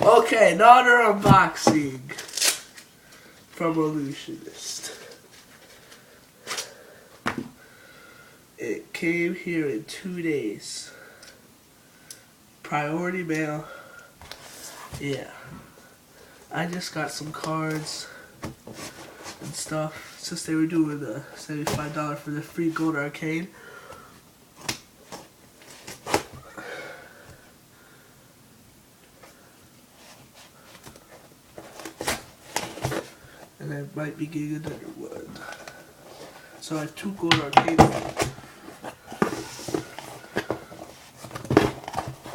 Okay, another unboxing from Ellusionist. It came here in 2 days. Priority mail. Yeah. I just got some cards and stuff since they were doing the $75 for the free gold arcade. And I might be getting another one. So I have 2 gold arcades.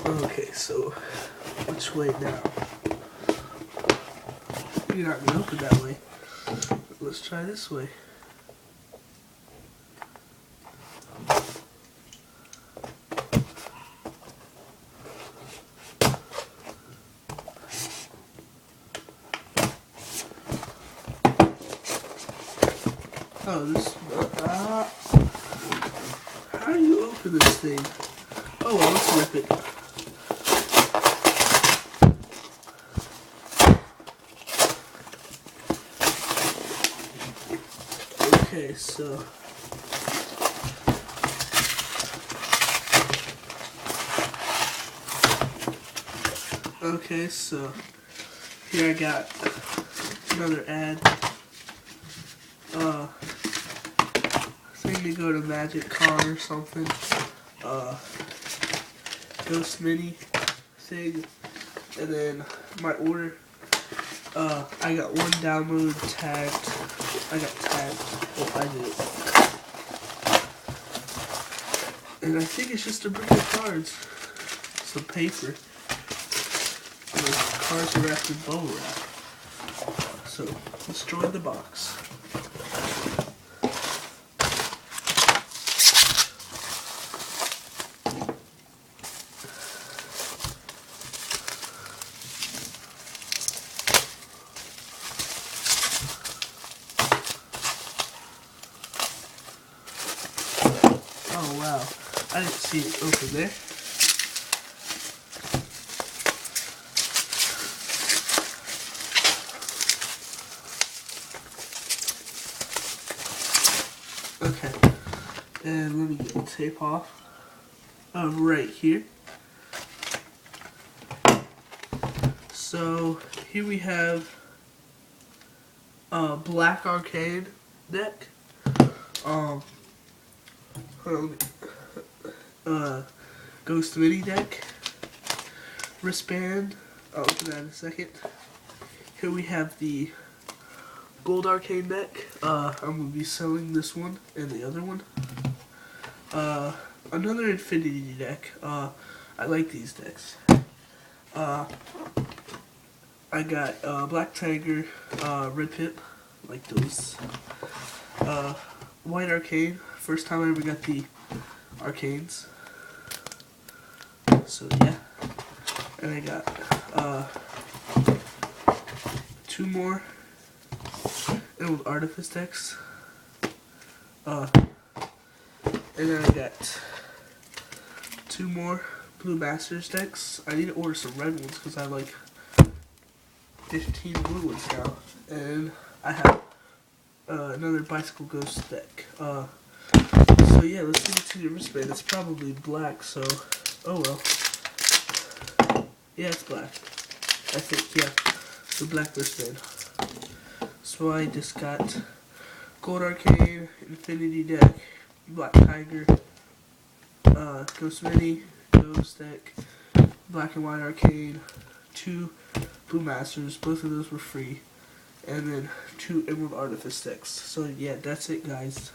Okay, so which way now? You're not gonna open that way. Let's try this way. Oh, this. How do you open this thing? Oh, well, let's rip it. Okay, so. Okay, so here I got another ad. I think they go to Magic Con or something. Ghost Mini thing, and then my order. I got one download tagged. I got tagged. Oh, I did. And I think it's just a bunch of cards, some paper. And the cards are wrapped in bubble wrap. So let's join the box. Oh wow, I didn't see it open there. Okay, and let me get the tape off. Right here. So here we have a black arcade deck. Ghost Mini deck, wristband. I'll open that in a second. Here we have the gold arcade deck. I'm gonna be selling this one and the other one. Another infinity deck. I like these decks. I got Black Tiger, Red Pip, like those. White arcade. First time I ever got the arcades. So yeah, and I got 2 more old artifice decks. And then I got 2 more blue masters decks. I need to order some red ones because I have like 15 blue ones now, and I have another bicycle ghost deck. So yeah, let's get into the wristband. It's probably black, so oh well. Yeah, it's black. I think, yeah, the black wristband. So I just got gold arcade, infinity deck, black tiger, ghost mini, ghost deck, black and white arcade, 2 blue masters. Both of those were free, and then 2 emerald artifice decks. So yeah, that's it, guys.